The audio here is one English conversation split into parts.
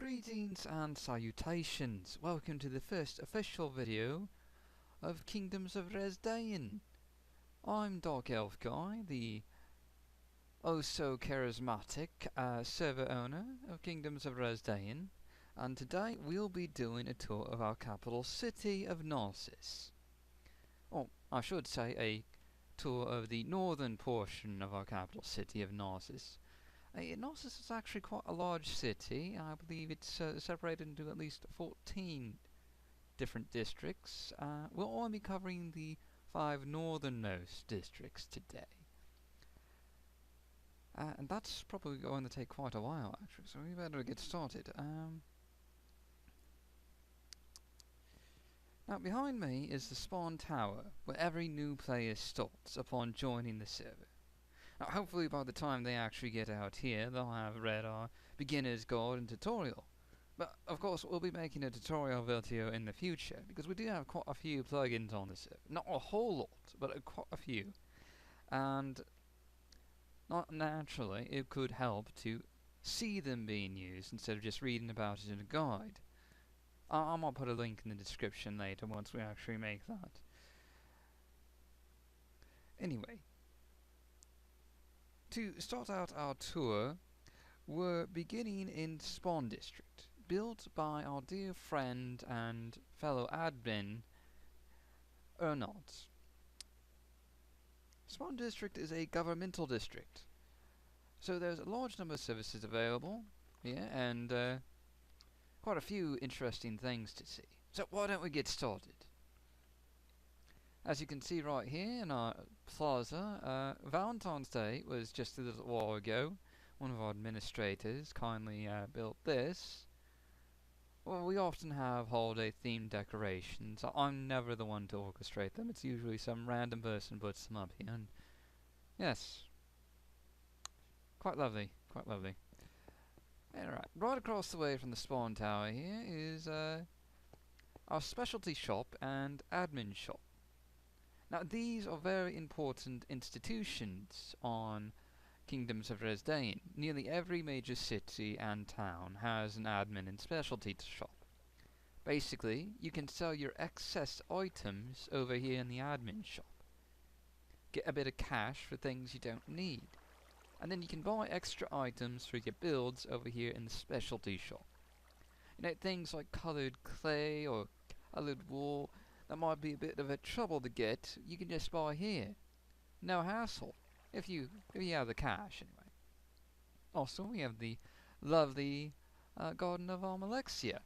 Greetings and salutations. Welcome to the first official video of Kingdoms of Resdayn. I'm Darkelfguy, the oh-so-charismatic server owner of Kingdoms of Resdayn, and today we'll be doing a tour of our capital city of Narsis. Or, I should say a tour of the northern portion of our capital city of Narsis. Narsis is actually quite a large city. I believe it's separated into at least 14 different districts. We'll only be covering the 5 northernmost districts today. And that's probably going to take quite a while, actually, so we better get started. Now, behind me is the spawn tower, where every new player starts upon joining the server. Now, hopefully by the time they actually get out here, they'll have read our beginner's guide and tutorial. But, of course, we'll be making a tutorial video in the future, because we do have quite a few plugins on the server. Not a whole lot, but quite a few. And, not naturally, it could help to see them being used instead of just reading about it in a guide. I might put a link in the description later once we actually make that. Anyway, to start out our tour, we're beginning in Spawn District, built by our dear friend and fellow admin, Ernod. Spawn District is a governmental district, so there's a large number of services available here, and quite a few interesting things to see. So why don't we get started? As you can see right here in our plaza, Valentine's Day was just a little while ago. One of our administrators kindly built this. Well, we often have holiday-themed decorations. I'm never the one to orchestrate them. It's usually some random person puts them up here. And yes, quite lovely, quite lovely. Alright, right across the way from the spawn tower here is our specialty shop and admin shop. Now, these are very important institutions on Kingdoms of Resdayn. Nearly every major city and town has an admin and specialty shop. Basically, you can sell your excess items over here in the admin shop. Get a bit of cash for things you don't need. And then you can buy extra items for your builds over here in the specialty shop. You know, things like coloured clay or coloured wool that might be a bit of a trouble to get, you can just buy here. No hassle, if you have the cash, anyway. Also, we have the lovely Garden of Almalexia.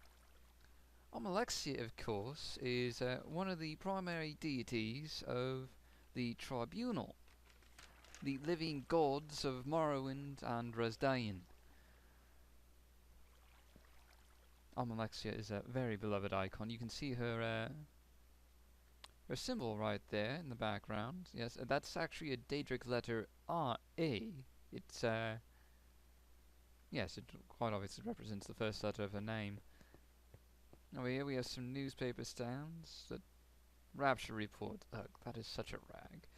Almalexia, of course, is one of the primary deities of the Tribunal, the living gods of Morrowind and Resdayn. Almalexia is a very beloved icon. You can see her symbol right there in the background. Yes, that's actually a Daedric letter R-A. It's, yes, it quite obviously represents the first letter of her name. Over here we have some newspaper stands. The Rapture Report. Ugh, that is such a rag.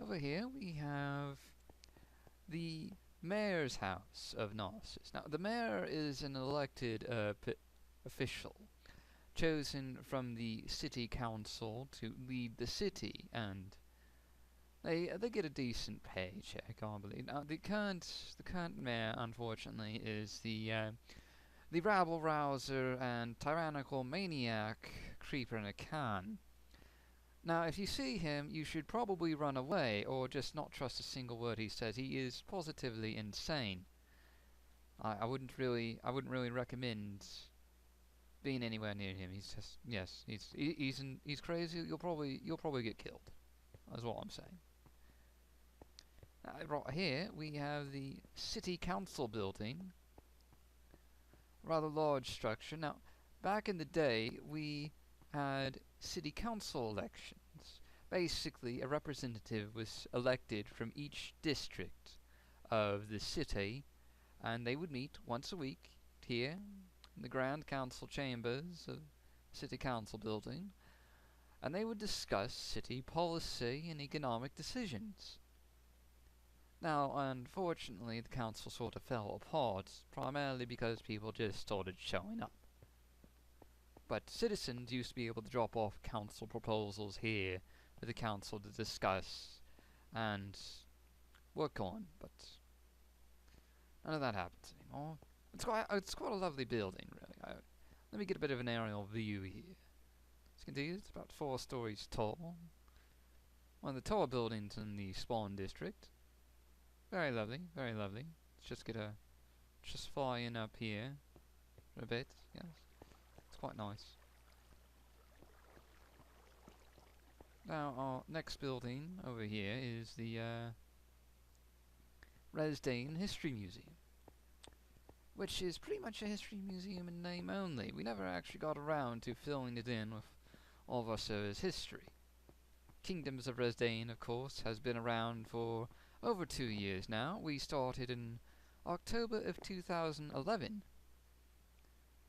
Over here we have the Mayor's House of Narsis. Now, the Mayor is an elected official, chosen from the city council to lead the city, and they get a decent paycheck, I believe. Now, the current mayor, unfortunately, is the rabble rouser and tyrannical maniac Creeper in a Can. Now, if you see him, you should probably run away, or just not trust a single word he says. He is positively insane. I wouldn't really recommend being anywhere near him. He's just, yes, he's crazy. You'll probably get killed. That's what I'm saying. Right here we have the city council building. Rather large structure. Now, back in the day, we had city council elections. Basically, a representative was elected from each district of the city, and they would meet once a week here in the Grand Council chambers of the City Council building, and they would discuss city policy and economic decisions. Now, unfortunately, the council sort of fell apart, primarily because people just started showing up. But citizens used to be able to drop off council proposals here for the council to discuss and work on, but none of that happens anymore. It's quite a lovely building, really. Let me get a bit of an aerial view here. As you can see, it's about 4 stories tall. One of the taller buildings in the spawn district. Very lovely, very lovely. Just fly in up here for a bit. Yes, it's quite nice. Now our next building over here is the Resdayn History Museum, which is pretty much a history museum in name only. We never actually got around to filling it in with all of our server's history. Kingdoms of Resdayn, of course, has been around for over 2 years now. We started in October of 2011.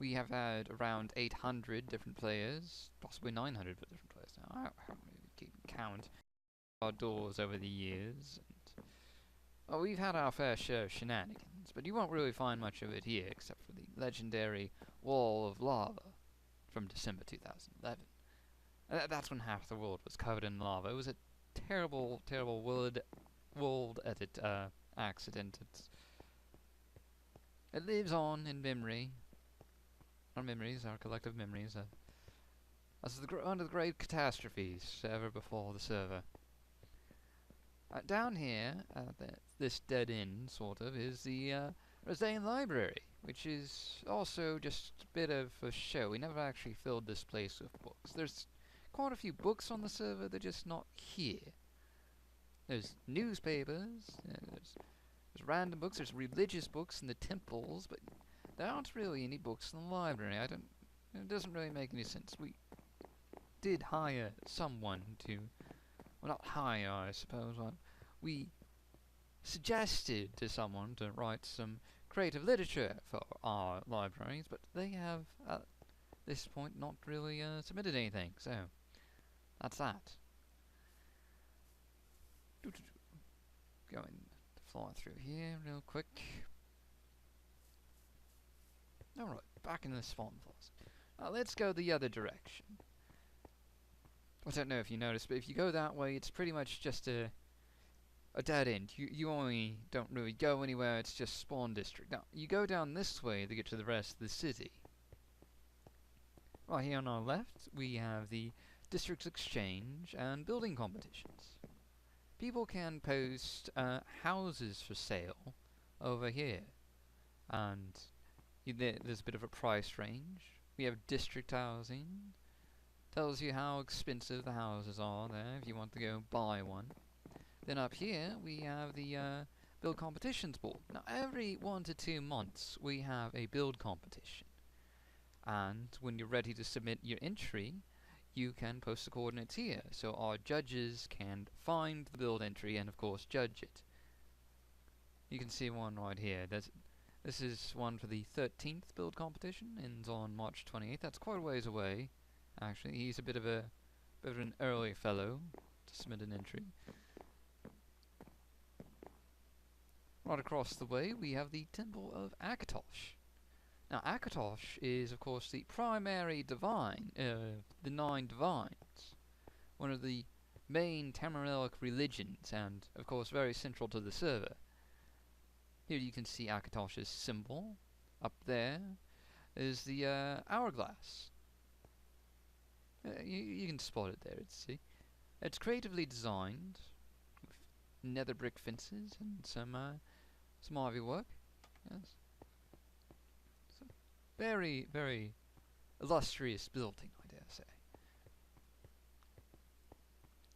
We have had around 800 different players, possibly 900 different players now. I haven't really keeping count our doors over the years. And, well, we've had our fair share of shenanigans, but you won't really find much of it here except for the legendary Wall of Lava from December 2011. That's when half the world was covered in lava. It was a terrible, terrible world edit accident. It lives on in memory. Our memories, our collective memories, as one of the great catastrophes ever befall the server. Down here, this dead end, sort of, is the Resdayn Library, which is also just a bit of a show. We never actually filled this place with books. There's quite a few books on the server, they're just not here. There's newspapers, there's random books, there's religious books in the temples, but there aren't really any books in the library. It doesn't really make any sense. We did hire someone to, well, not hire, I suppose, but we suggested to someone to write some creative literature for our libraries, but they have, at this point, not really submitted anything, so that's that. Going to fly through here real quick. Alright, back in the spawn plaza. Let's go the other direction. I don't know if you noticed, but if you go that way, it's pretty much just a dead end. You only don't really go anywhere, it's just spawn district. Now, you go down this way to get to the rest of the city. Right here on our left, we have the district's exchange and building competitions. People can post houses for sale over here, and there's a bit of a price range. We have district housing. Tells you how expensive the houses are there if you want to go buy one. Then up here we have the build competitions board. Now every 1 to 2 months we have a build competition, and when you're ready to submit your entry, you can post the coordinates here, so our judges can find the build entry and of course judge it. You can see one right here. This is one for the 13th build competition, ends on March 28th. That's quite a ways away, actually. He's a bit of an early fellow to submit an entry. Right across the way we have the Temple of Akatosh. Now Akatosh is of course the primary divine, the 9 divines, one of the main Tamarelic religions, and of course very central to the server. Here you can see Akatosh's symbol. Up there is the hourglass. You can spot it there. It's creatively designed with nether brick fences and some ivy work. Yes, so very, very illustrious building, I dare say.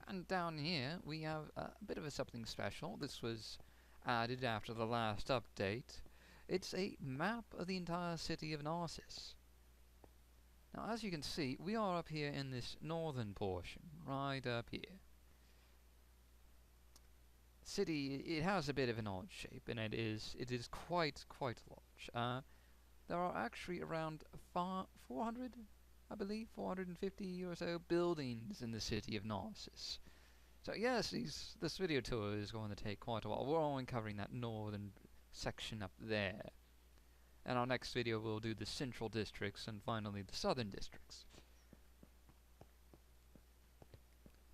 And down here we have a bit of a something special. This was added after the last update. It's a map of the entire city of Narsis. Now as you can see, we are up here in this northern portion, right up here. City, it has a bit of an odd shape, and it is quite large. There are actually around 400, I believe, 450 or so buildings in the city of Narsis. So yes, this video tour is going to take quite a while. We're only covering that northern section up there. And our next video we'll do the central districts and finally the southern districts.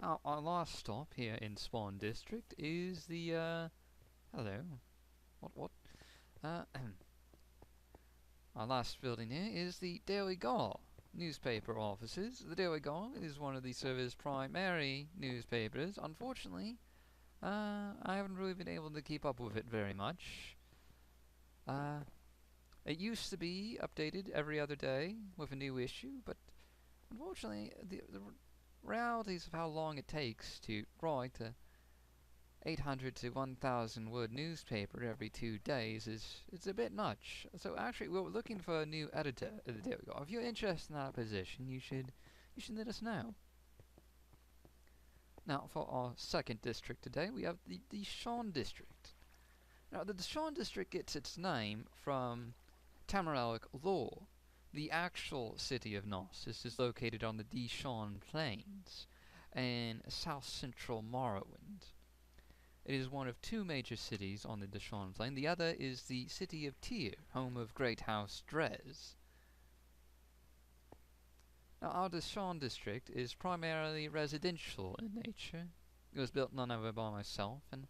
Our last stop here in Spawn District is the, hello. What? Our last building here is the Darkelfguy newspaper offices. The Darkelfguy is one of the service's primary newspapers. Unfortunately, I haven't really been able to keep up with it very much. It used to be updated every other day with a new issue, but unfortunately, the realities of how long it takes to write a 800 to 1,000 word newspaper every 2 days it's a bit much. So actually, we're looking for a new editor. There we go. If you're interested in that position, you should let us know. Now, for our second district today, we have the Deshawn district. Now, the Deshawn district gets its name from Tamaralic lore. The actual city of Narsis is located on the Deshawn Plains in south-central Morrowind. It is one of 2 major cities on the Deshawn Plain. The other is the city of Tyr, home of Great House Drez. Now, our Deshawn district is primarily residential in nature. It was built none other by myself and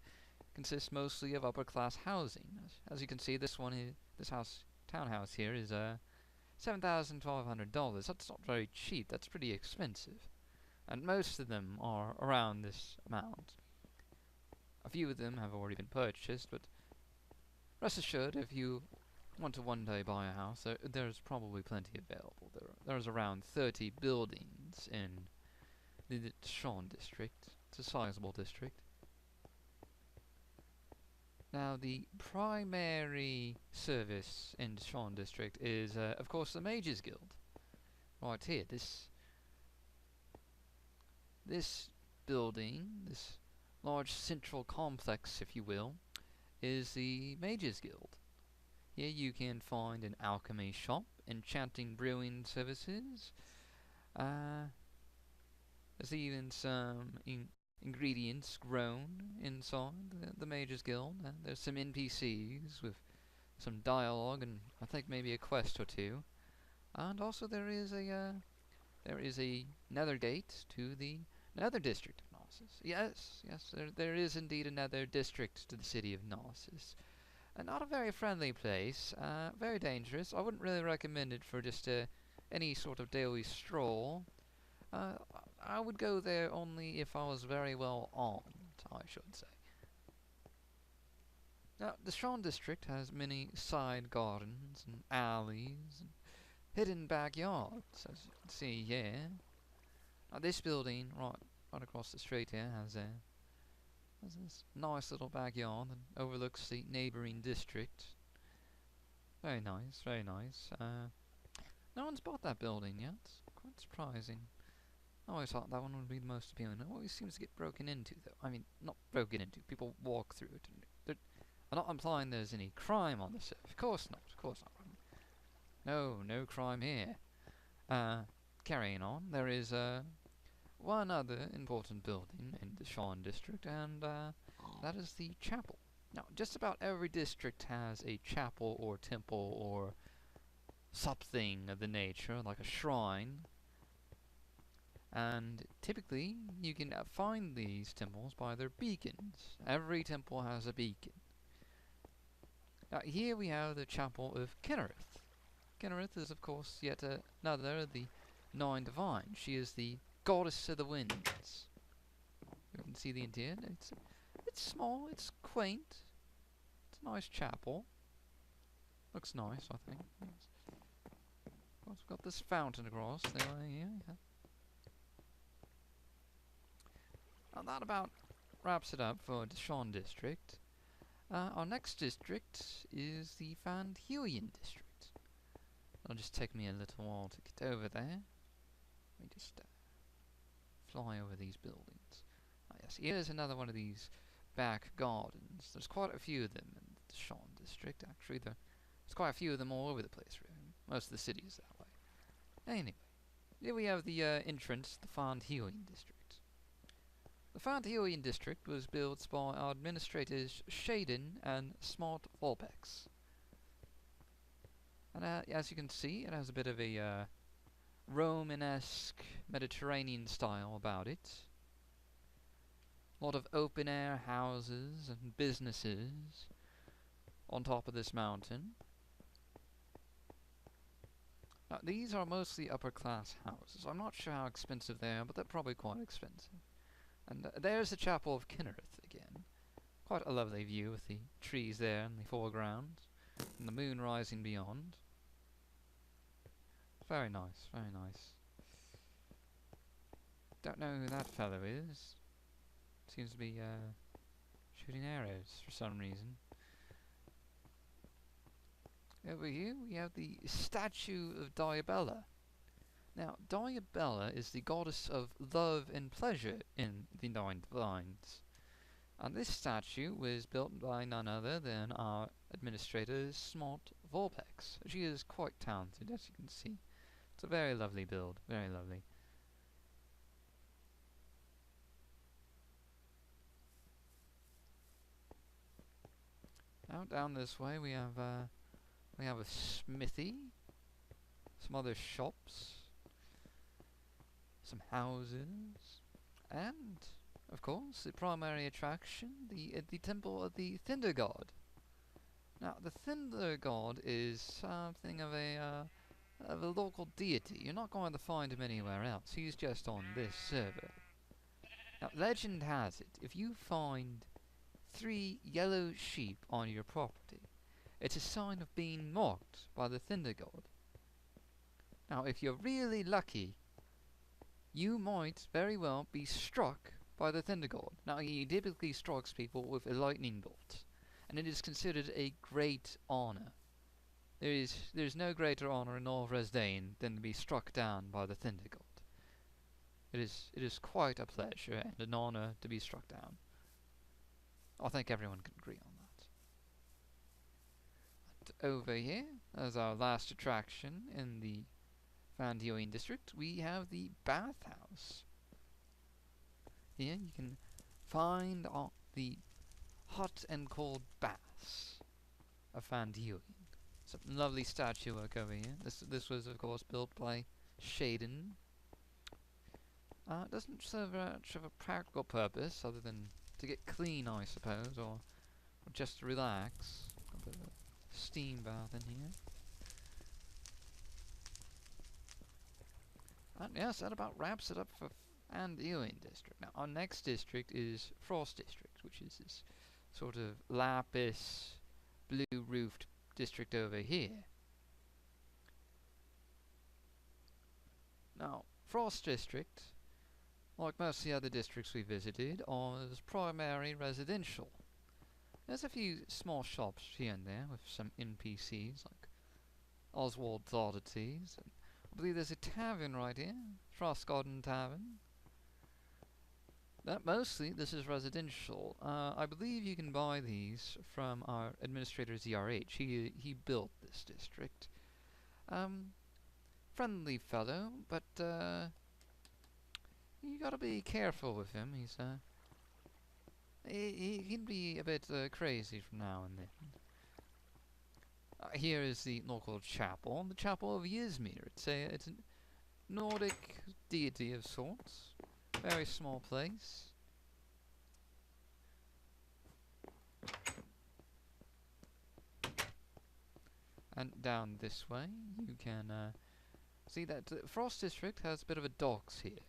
consists mostly of upper-class housing. As you can see, this townhouse here is $7,500. That's not very cheap. That's pretty expensive, and most of them are around this amount. A few of them have already been purchased, but rest assured, if you want to one day buy a house, there's probably plenty available. There's around 30 buildings in the Deshawn district. It's a sizable district. Now, the primary service in Deshawn district is, of course, the Mages Guild. Right here, this building, this large central complex, if you will, is the Mages Guild. Here you can find an alchemy shop, enchanting brewing services. There's even some ingredients grown inside the Mages Guild. There's some NPCs with some dialogue and I think maybe a quest or two. And also there is a nether gate to the nether district of Narsis. Yes, there is indeed another district to the city of Narsis. Not a very friendly place, very dangerous. I wouldn't really recommend it for just any sort of daily stroll. I would go there only if I was very well armed, I should say. Now, the Deshawn district has many side gardens and alleys and hidden backyards, as you can see here. Now, this building right across the street here has this nice little backyard that overlooks the neighbouring district. Very nice, very nice. No one's bought that building yet. Quite surprising. I always thought that one would be the most appealing. It always seems to get broken into, though. I mean, not broken into. People walk through it. I'm not implying there's any crime on the server. Of course not. Of course not. No crime here. Carrying on, there is one other important building in the Deshawn district, and that is the chapel. Now, just about every district has a chapel or temple or something of the nature, like a shrine. And typically, you can find these temples by their beacons. Every temple has a beacon. Now, here we have the Chapel of Kinnereth. Kinnereth is, of course, yet another of the 9 divine. She is the goddess of the winds. You can see the interior. It's small, it's quaint. It's a nice chapel. Looks nice, I think. Yes. Of course, we've got this fountain across there. Yeah. Now that about wraps it up for Deshawn district. Our next district is the Darkelfguy district. It'll just take me a little while to get over there. Let me just fly over these buildings. Yes, here's another one of these back gardens. There's quite a few of them in the Deshawn district. Actually, there's quite a few of them all over the place, really. Most of the city is that way. Anyway, here we have the entrance to the Darkelfguy district. The Fanteoian district was built by our administrators Shaden and Smart Volpex. And as you can see, it has a bit of a Romanesque Mediterranean style about it. A lot of open air houses and businesses on top of this mountain. Now, these are mostly upper class houses. I'm not sure how expensive they are, but they're probably quite expensive. And there's the Chapel of Kinnereth again. Quite a lovely view with the trees there in the foreground and the moon rising beyond. Very nice, very nice. Don't know who that fellow is. Seems to be shooting arrows for some reason. Over here we have the statue of Diabella. Now, Diabella is the goddess of love and pleasure in the Nine Divines. And this statue was built by none other than our administrator, Smart Volpex. She is quite talented, as you can see. It's a very lovely build, very lovely. Now down this way we have a smithy, some other shops, some houses, and of course the primary attraction, the temple of the Thunder God. Now the Thunder God is something of a local deity. You're not going to find him anywhere else. He's just on this server. Now legend has it, if you find 3 yellow sheep on your property, it's a sign of being mocked by the Thunder God. Now, if you're really lucky, you might very well be struck by the Thunder God. Now, he typically strikes people with a lightning bolt, and it is considered a great honor. There's no greater honor in all of Resdayn than to be struck down by the Thunder God. It is quite a pleasure and an honor to be struck down. I think everyone can agree on that. And over here, as our last attraction in the Fanteoian district, we have the bathhouse. Here you can find the hot and cold baths of Fanteoian. Some lovely statue work over here. This was of course built by Shaden. It doesn't serve much of a practical purpose other than to get clean, I suppose, or just to relax. A bit of a steam bath in here. And yes, that about wraps it up for Fanteoian district. Now, our next district is Frost district, which is this sort of lapis, blue-roofed district over here. Now, Frost district, like most of the other districts we visited, is primarily residential. There's a few small shops here and there with some NPCs like Oswald's Oddities. And I believe there's a tavern right here, Frost Garden Tavern. Mostly this is residential. I believe you can buy these from our administrator ZRH. He built this district. Friendly fellow, but you gotta be careful with him. He can be a bit crazy from now and then. Here is the local chapel, the Chapel of Ysmir. It's a Nordic deity of sorts. Very small place. And down this way, you can see that Frost District has a bit of a docks here.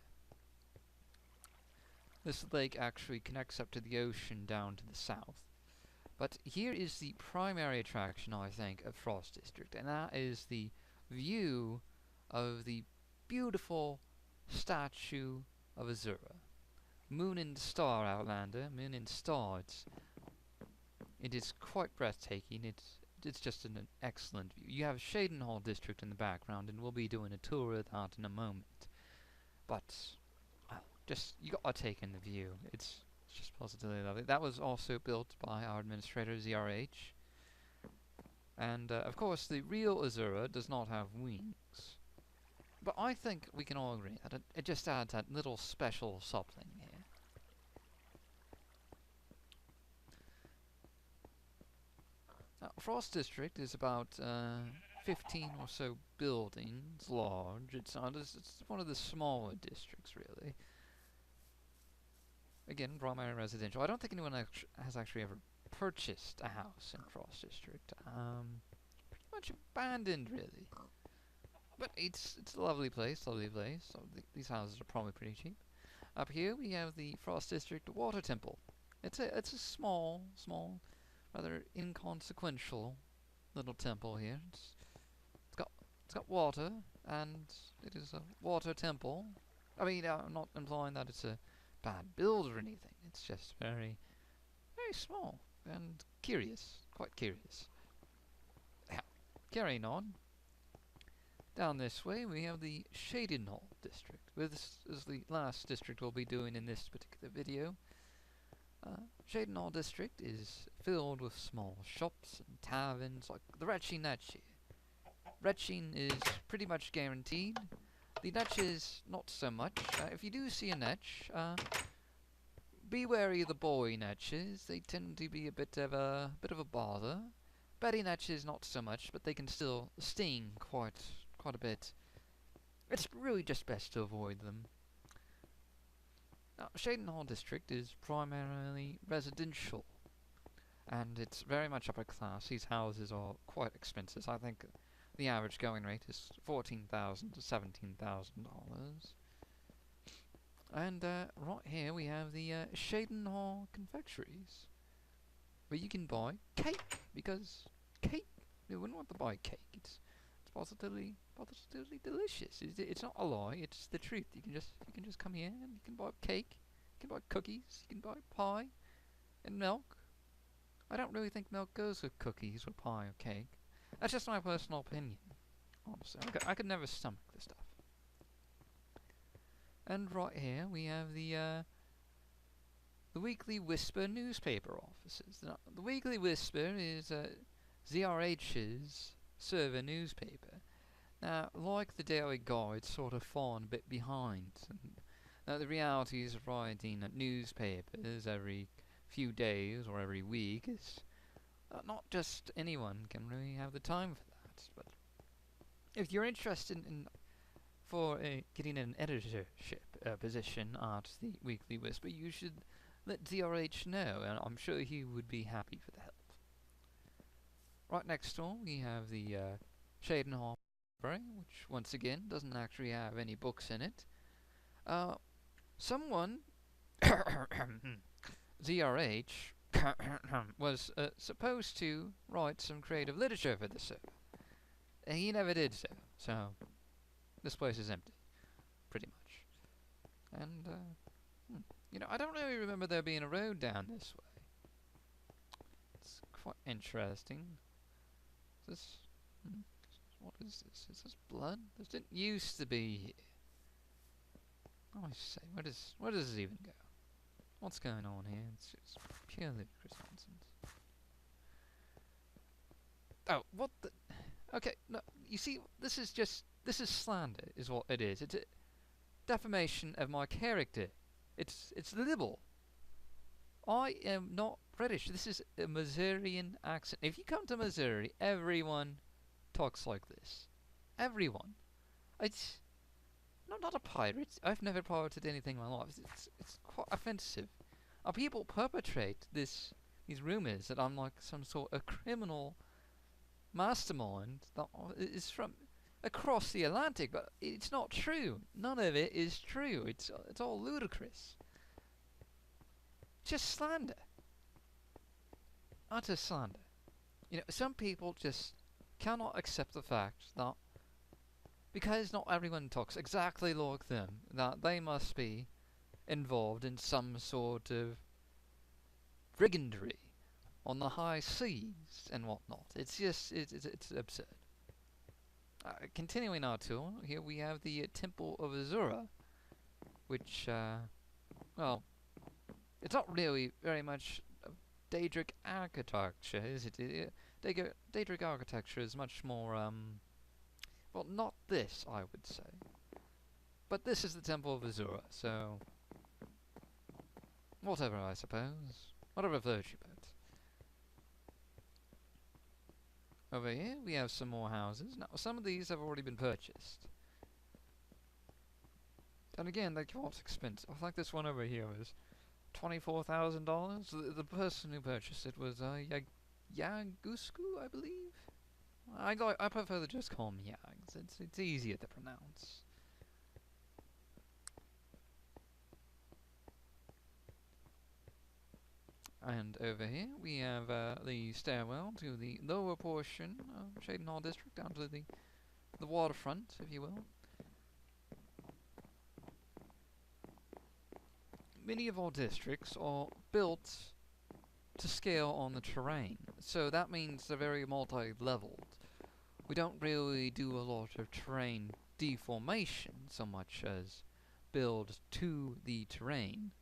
This lake actually connects up to the ocean down to the south. But here is the primary attraction, I think, of Frost District, and that is the view of the beautiful statue of Azura. Moon and Star, Outlander. Moon and Star. It is quite breathtaking. It's just an excellent view. You have Shaden Hall District in the background, and we'll be doing a tour of that in a moment. But you gotta take in the view. It's just positively lovely. That was also built by our administrator ZRH. And of course the real Azura does not have wings. But I think we can all agree that it just adds that little special something here. Frost District is about 15 or so buildings large. It's one of the smaller districts, really. Again, primary residential. I don't think anyone has actually ever purchased a house in Frost District. Pretty much abandoned, really. But it's a lovely place, lovely place. So these houses are probably pretty cheap. Up here we have the Frost District Water Temple. It's a small, rather inconsequential little temple here. It's got water, and it is a water temple. I mean, I'm not implying that it's a bad build or anything. It's just very, very small and curious, quite curious. Yeah. Carrying on. Down this way we have the Shadenhall district. This is the last district we'll be doing in this particular video. Shadenhall district is filled with small shops and taverns like the Retching Netch. Retching is pretty much guaranteed. The Netches not so much. If you do see a Netch, be wary of the boy Netches. They tend to be a bit of a bother. Betty Netches not so much, but they can still sting quite a bit. It's really just best to avoid them. Now, Shadenhall district is primarily residential, and it's very much upper class. These houses are quite expensive. I think the average going rate is $14,000 to $17,000. And right here we have the Shadenhall confectionaries, where you can buy cake, because cake, you wouldn't want to buy cake. It's positively delicious. It's not a lie. It's the truth. You can just come here and you can buy cake, you can buy cookies, you can buy pie, and milk. I don't really think milk goes with cookies or pie or cake. That's just my personal opinion. Honestly, I could never stomach this stuff. And right here we have the Weekly Whisper newspaper offices. Now, the Weekly Whisper is ZRH's server newspaper. Now, like the Daily Guide, it's sort of fallen a bit behind. Now, the realities of writing newspapers every few days or every week is not just anyone can really have the time for that. But if you're interested in getting an editorship position at the Weekly Whisper, you should let DRH know, and I'm sure he would be happy for the help. Right next door we have the Shadenhall Library, which once again doesn't actually have any books in it. Someone ZRH was supposed to write some creative literature for the server. He never did so this place is empty, pretty much. And you know, I don't really remember there being a road down this way. It's quite interesting. This, what is this? Is this blood? This didn't used to be here. I say, where does this even go? What's going on here? It's just pure ludicrous nonsense. Oh, what the? Okay, no, you see, this is slander, is what it is. It's a defamation of my character. It's libel. I am not British. This is a Missourian accent. If you come to Missouri, everyone talks like this. Everyone. It's not a pirate. I've never pirated anything in my life. It's quite offensive. People perpetrate these rumors that I'm like some sort of criminal mastermind that is from across the Atlantic, but it's not true. None of it is true. It's all ludicrous. Just slander. Utter slander. You know, some people just cannot accept the fact that because not everyone talks exactly like them, that they must be involved in some sort of brigandry on the high seas and whatnot. It's just, it's absurd. Continuing our tour, here we have the Temple of Azura, which, well, it's not really very much Daedric architecture, is it? Daedric architecture is much more, well, not this, I would say. But this is the Temple of Azura, so whatever, I suppose. Whatever floats your boat. Over here we have some more houses. Now some of these have already been purchased. And again, they're quite expensive. I think this one over here was $24,000. The person who purchased it was Yagusku, I believe. I prefer to just call him Yags. It's easier to pronounce. And over here we have the stairwell to the lower portion of Shaden Hall District, down to the waterfront, if you will. Many of our districts are built to scale on the terrain, so that means they're very multi-leveled. We don't really do a lot of terrain deformation so much as build to the terrain.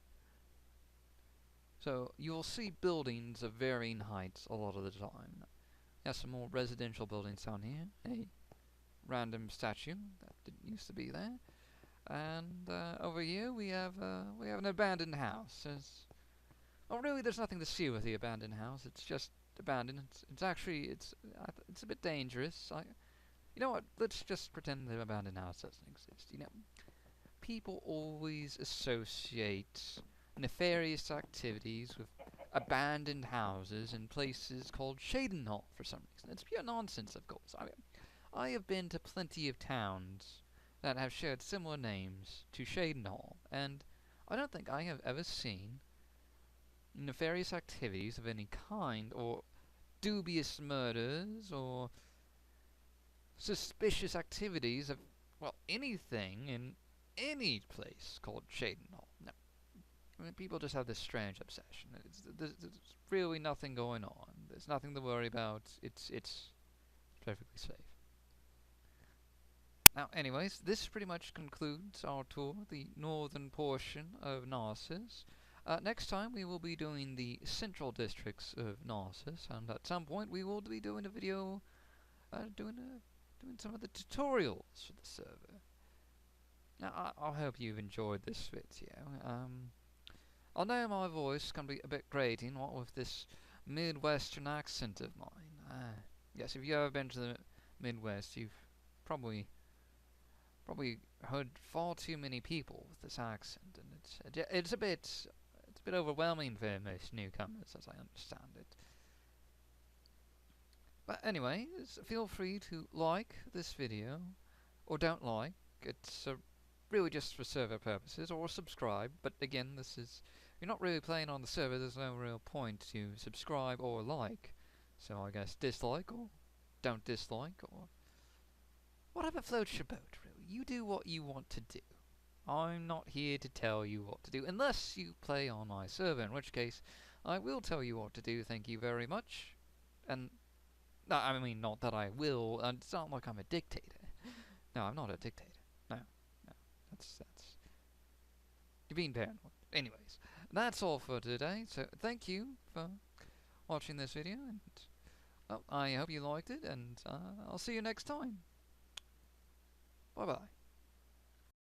So you'll see buildings of varying heights a lot of the time. There's some more residential buildings down here. A random statue that didn't used to be there. And over here we have an abandoned house. Oh, really? There's nothing to see with the abandoned house. It's just abandoned. It's actually it's a bit dangerous. You know what? Let's just pretend the abandoned house doesn't exist. You know, people always associate nefarious activities with abandoned houses in places called Shaden Hall for some reason. It's pure nonsense, of course. I have been to plenty of towns that have shared similar names to Shaden Hall, and I don't think I have ever seen nefarious activities of any kind, or dubious murders, or suspicious activities of, well, anything in any place called Shaden Hall. No. I mean, people just have this strange obsession. There's really nothing going on. There's nothing to worry about. It's perfectly safe. Now, anyways, this pretty much concludes our tour, the northern portion of Narsis. Next time we will be doing the central districts of Narsis, and at some point we will be doing a video doing some of the tutorials for the server. Now, I hope you've enjoyed this video. I know my voice can be a bit grating, what with this Midwestern accent of mine. Yes, if you've ever been to the Midwest, you've probably heard far too many people with this accent, and it's a bit overwhelming for most newcomers, as I understand it. But anyway, feel free to like this video, or don't like. It's really just for server purposes, or subscribe. But again, you're not really playing on the server. There's no real point to subscribe or like. So I guess dislike or don't dislike, or whatever floats your boat. Really, you do what you want to do. I'm not here to tell you what to do, unless you play on my server, in which case I will tell you what to do. Thank you very much. And no, I mean, not that I will. It's not like I'm a dictator. No, I'm not a dictator. No, that's you're being paranoid. Anyways, that's all for today. So thank you for watching this video, and well, I hope you liked it, and I'll see you next time. Bye bye.